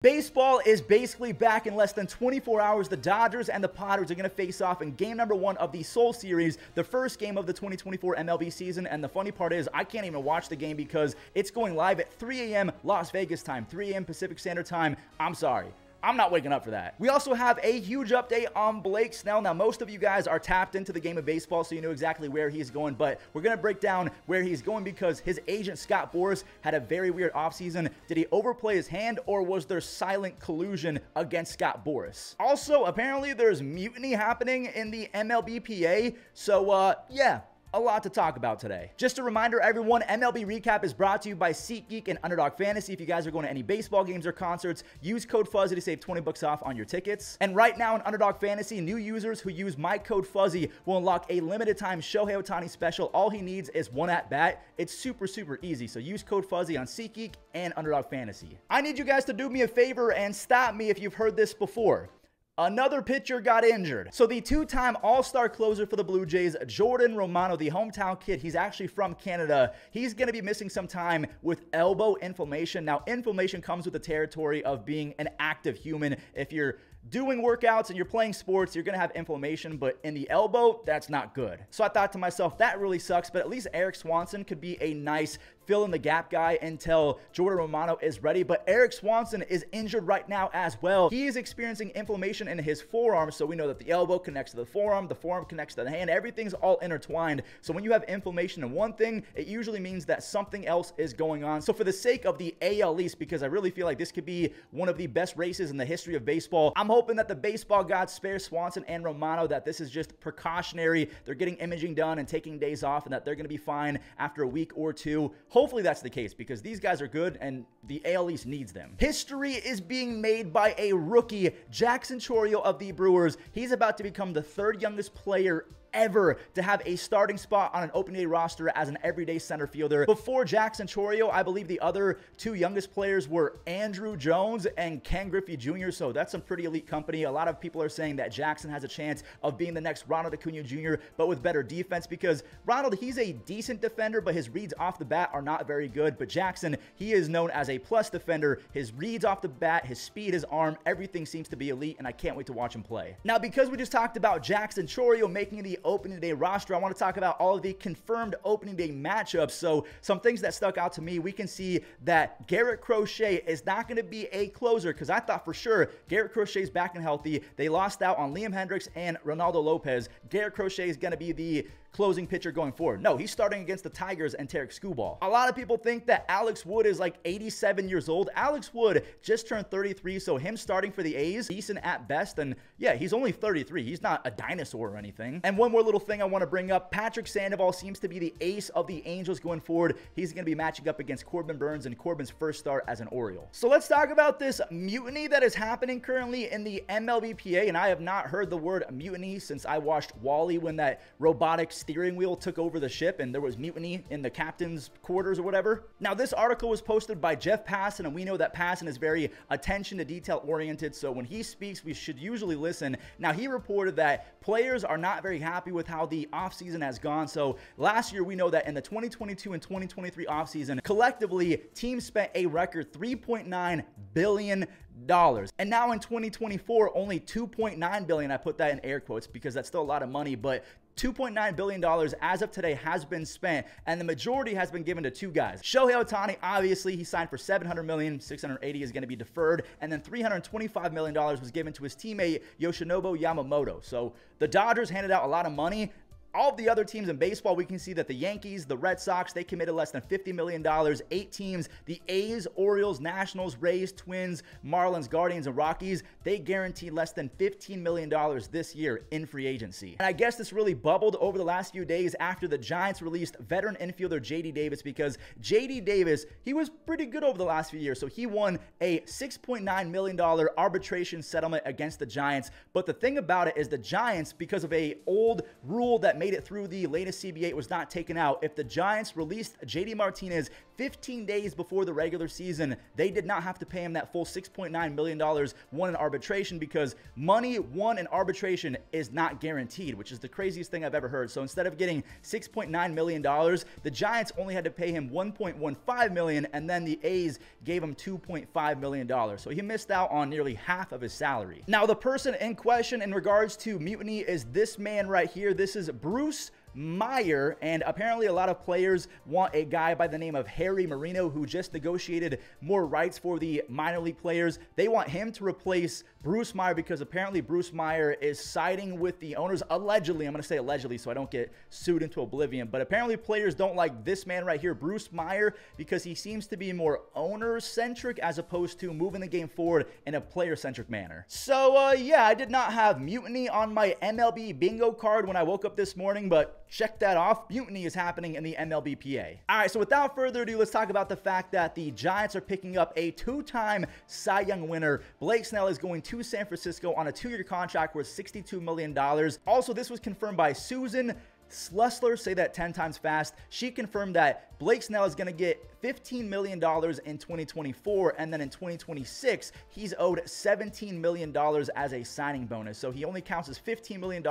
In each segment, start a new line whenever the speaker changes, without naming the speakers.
Baseball is basically back in less than 24 hours. The Dodgers and the Padres are going to face off in game number 1 of the Seoul Series, the first game of the 2024 MLB season. And the funny part is I can't even watch the game because it's going live at 3 a.m. Las Vegas time, 3 a.m. Pacific Standard Time. I'm sorry. I'm not waking up for that. We also have a huge update on Blake Snell. Now, most of you guys are tapped into the game of baseball, so you know exactly where he's going, but we're going to break down where he's going because his agent, Scott Boras, had a very weird offseason. Did he overplay his hand, or was there silent collusion against Scott Boras? Also, apparently, there's mutiny happening in the MLB PA, so, yeah. A lot to talk about today. Just a reminder, everyone, MLB Recap is brought to you by SeatGeek and Underdog Fantasy. If you guys are going to any baseball games or concerts, use code Fuzzy to save 20 bucks off on your tickets. And right now in Underdog Fantasy, new users who use my code Fuzzy will unlock a limited time Shohei Ohtani special. All he needs is one at bat. It's super easy. So use code Fuzzy on SeatGeek and Underdog Fantasy. I need you guys to do me a favor and stop me if you've heard this before. Another pitcher got injured. So the two-time All-Star closer for the Blue Jays, Jordan Romano, the hometown kid, he's actually from Canada. He's going to be missing some time with elbow inflammation. Now, inflammation comes with the territory of being an active human. If you're doing workouts and you're playing sports, you're going to have inflammation, but in the elbow, that's not good. So I thought to myself, that really sucks, but at least Eric Swanson could be a nice fill-in-the-gap guy until Jordan Romano is ready. But Eric Swanson is injured right now as well. He is experiencing inflammation in his forearm, so we know that the elbow connects to the forearm connects to the hand. Everything's all intertwined. So when you have inflammation in one thing, it usually means that something else is going on. So for the sake of the AL East, because I really feel like this could be one of the best races in the history of baseball, I'm hoping that the baseball gods spare Swanson and Romano, that this is just precautionary. They're getting imaging done and taking days off, and that they're going to be fine after a week or two. Hopefully that's the case because these guys are good and the AL East needs them. History is being made by a rookie, Jackson Chourio of the Brewers. He's about to become the 3rd youngest player ever to have a starting spot on an opening day roster as an everyday center fielder. Before Jackson Chourio, I believe the other 2 youngest players were Andrew Jones and Ken Griffey Jr., so that's some pretty elite company. A lot of people are saying that Jackson has a chance of being the next Ronald Acuna Jr., but with better defense, because Ronald, he's a decent defender, but his reads off the bat are not very good. But Jackson, he is known as a plus defender. His reads off the bat, his speed, his arm, everything seems to be elite, and I can't wait to watch him play. Now, because we just talked about Jackson Chourio making the opening day roster, I want to talk about all of the confirmed opening day matchups. So some things that stuck out to me, we can see that Garrett Crochet is not going to be a closer, because I thought for sure Garrett Crochet is back and healthy. They lost out on Liam Hendricks and Ronaldo Lopez. Garrett Crochet is going to be the closing pitcher going forward. No, he's starting against the Tigers and Tarek Skubal. A lot of people think that Alex Wood is like 87 years old. Alex Wood just turned 33, so him starting for the A's, decent at best. And yeah, he's only 33. He's not a dinosaur or anything. And one more little thing I want to bring up, Patrick Sandoval seems to be the ace of the Angels going forward. He's going to be matching up against Corbin Burns and Corbin's first start as an Oriole. So let's talk about this mutiny that is happening currently in the MLB PA. And I have not heard the word mutiny since I watched Wall-E, when that robotic steering wheel took over the ship and there was mutiny in the captain's quarters or whatever. Now, this article was posted by Jeff Passan, and we know that Passan is very attention to detail oriented, so when he speaks, we should usually listen. Now, he reported that players are not very happy with how the offseason has gone. So last year, we know that in the 2022 and 2023 offseason, collectively, teams spent a record $3.9 billion. And now in 2024, only $2.9 billion. I put that in air quotes because that's still a lot of money, but $2.9 billion as of today has been spent, and the majority has been given to 2 guys. Shohei Ohtani, obviously, he signed for $700 million, $680 is going to be deferred, and then $325 million was given to his teammate Yoshinobu Yamamoto. So the Dodgers handed out a lot of money. All of the other teams in baseball, we can see that the Yankees, the Red Sox, they committed less than $50 million. 8 teams, the A's, Orioles, Nationals, Rays, Twins, Marlins, Guardians, and Rockies, they guaranteed less than $15 million this year in free agency. And I guess this really bubbled over the last few days after the Giants released veteran infielder J.D. Davis, because J.D. Davis, he was pretty good over the last few years. So he won a $6.9 million arbitration settlement against the Giants. But the thing about it is the Giants, because of a old rule that made it through the latest CBA was not taken out. If the Giants released JD Martinez 15 days before the regular season, they did not have to pay him that full $6.9 million won in arbitration, because money won in arbitration is not guaranteed, which is the craziest thing I've ever heard. So instead of getting $6.9 million, the Giants only had to pay him $1.15 million, and then the A's gave him $2.5 million. So he missed out on nearly half of his salary. Now, the person in question in regards to mutiny is this man right here. This is Bruce Meyer, and apparently a lot of players want a guy by the name of Harry Marino, who just negotiated more rights for the minor league players. They want him to replace Bruce Meyer because apparently Bruce Meyer is siding with the owners, allegedly. I'm going to say allegedly so I don't get sued into oblivion, but apparently players don't like this man right here, Bruce Meyer, because he seems to be more owner-centric as opposed to moving the game forward in a player-centric manner. So yeah, I did not have mutiny on my MLB bingo card when I woke up this morning, but check that off. Mutiny is happening in the MLBPA. All right, so without further ado, let's talk about the fact that the Giants are picking up a two-time Cy Young winner. Blake Snell is going to San Francisco on a 2-year contract worth $62 million. Also, this was confirmed by Susan Slusler, say that 10 times fast. She confirmed that Blake Snell is going to get $15 million in 2024, and then in 2026, he's owed $17 million as a signing bonus. So he only counts as $15 million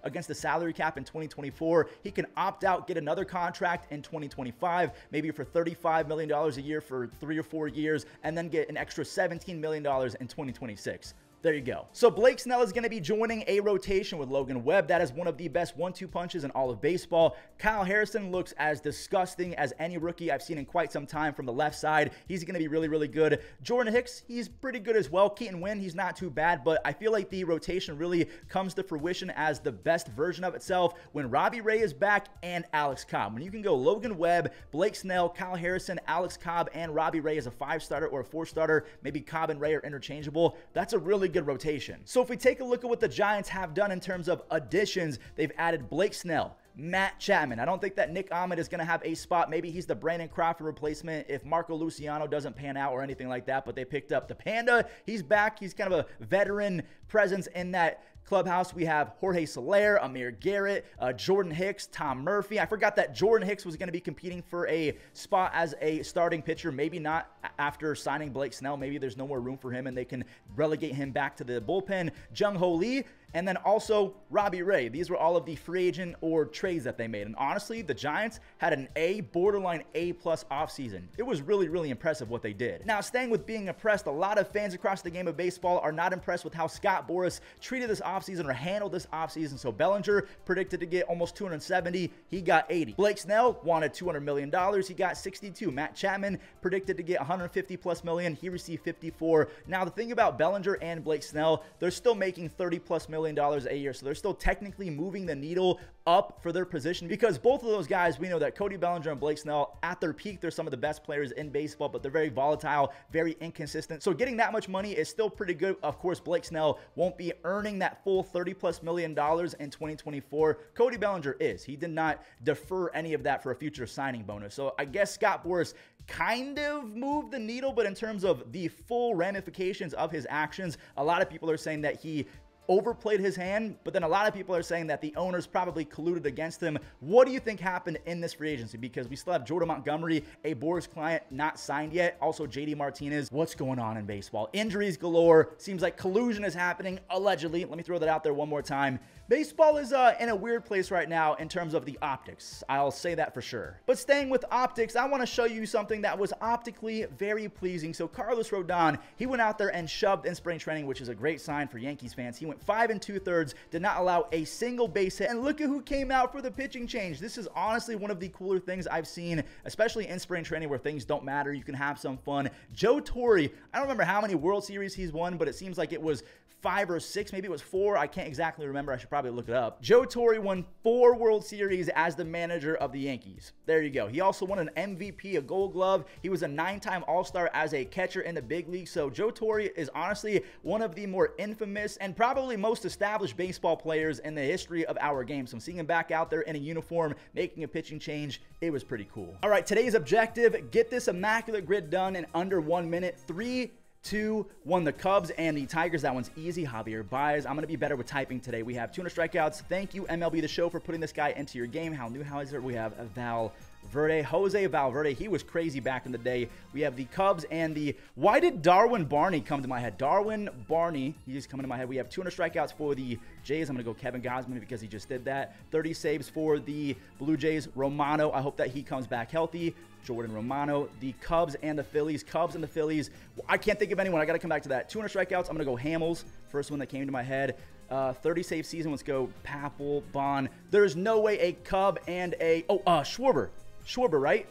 against the salary cap in 2024. He can opt out, get another contract in 2025, maybe for $35 million a year for 3 or 4 years, and then get an extra $17 million in 2026. There you go. So Blake Snell is going to be joining a rotation with Logan Webb. That is one of the best 1-2 punches in all of baseball. Kyle Harrison looks as disgusting as any rookie I've seen in quite some time from the left side. He's going to be really, really good. Jordan Hicks, he's pretty good as well. Keaton Winn, he's not too bad, but I feel like the rotation really comes to fruition as the best version of itself when Robbie Ray is back and Alex Cobb. When you can go Logan Webb, Blake Snell, Kyle Harrison, Alex Cobb, and Robbie Ray as a 5-starter or a 4-starter, maybe Cobb and Ray are interchangeable, that's a really good rotation. So if we take a look at what the Giants have done in terms of additions, they've added Blake Snell, Matt Chapman. I don't think that Nick Ahmed is going to have a spot. Maybe he's the Brandon Crawford replacement if Marco Luciano doesn't pan out or anything like that, but they picked up the Panda. He's back. He's kind of a veteran presence in that clubhouse. We have Jorge Soler, Amir Garrett, Jordan Hicks, Tom Murphy. I forgot that Jordan Hicks was going to be competing for a spot as a starting pitcher. Maybe not after signing Blake Snell. Maybe there's no more room for him and they can relegate him back to the bullpen. Jung Ho Lee, and then also Robbie Ray. These were all of the free agent or trades that they made. And honestly, the Giants had an A, borderline A+ offseason. It was really, really impressive what they did. Now, staying with being impressed, a lot of fans across the game of baseball are not impressed with how Scott Boras treated this offseason or handled this offseason. So Bellinger predicted to get almost 270. He got 80. Blake Snell wanted $200 million. He got 62. Matt Chapman predicted to get 150+ million. He received 54. Now, the thing about Bellinger and Blake Snell, they're still making $30+ million a year. So they're still technically moving the needle up for their position, because both of those guys, we know that Cody Bellinger and Blake Snell, at their peak, they're some of the best players in baseball, but they're very volatile, very inconsistent. So getting that much money is still pretty good. Of course, Blake Snell won't be earning that full $30+ million in 2024. Cody Bellinger is. He did not defer any of that for a future signing bonus. So I guess Scott Boras kind of moved the needle, but in terms of the full ramifications of his actions, a lot of people are saying that he overplayed his hand, but then a lot of people are saying that the owners probably colluded against him. What do you think happened in this free agency? Because we still have Jordan Montgomery, a Boras client, not signed yet. Also, JD Martinez. What's going on in baseball? Injuries galore. Seems like collusion is happening, allegedly. Let me throw that out there one more time. Baseball is in a weird place right now in terms of the optics. I'll say that for sure. But staying with optics, I want to show you something that was optically very pleasing. So Carlos Rodon, he went out there and shoved in spring training, which is a great sign for Yankees fans. He went 5 2/3, did not allow a single base hit. And look at who came out for the pitching change. This is honestly one of the cooler things I've seen, especially in spring training where things don't matter. You can have some fun. Joe Torre, I don't remember how many World Series he's won, but it seems like it was 5 or 6, maybe it was 4. I can't exactly remember. I should probably look it up. Joe Torre won 4 World Series as the manager of the Yankees. There you go. He also won an MVP, a Gold Glove. He was a 9-time All-Star as a catcher in the big league. So Joe Torre is honestly one of the more infamous and probably most established baseball players in the history of our game. So I'm seeing him back out there in a uniform, making a pitching change. It was pretty cool. All right, today's objective, get this immaculate grid done in under 1 minute. 3 2-1 the Cubs and the Tigers. That one's easy. Javier Baez. I'm going to be better with typing today. We have 200 strikeouts. Thank you, MLB The Show, for putting this guy into your game. Hal Newhouser. We have Valverde. Jose Valverde. He was crazy back in the day. We have the Cubs and the... Why did Darwin Barney come to my head? Darwin Barney. He's coming to my head. We have 200 strikeouts for the Jays. I'm going to go Kevin Gausman because he just did that. 30 saves for the Blue Jays. Romano. I hope that he comes back healthy. Jordan Romano. The Cubs and the Phillies. Cubs and the Phillies. I can't think of anyone. I got to come back to that. 200 strikeouts. I'm going to go Hamels. First one that came to my head. 30 save season. Let's go Papel, Bond. There's no way a Cub and a... Schwarber. Schwarber, right?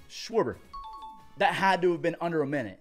Schwarber. That had to have been under a minute.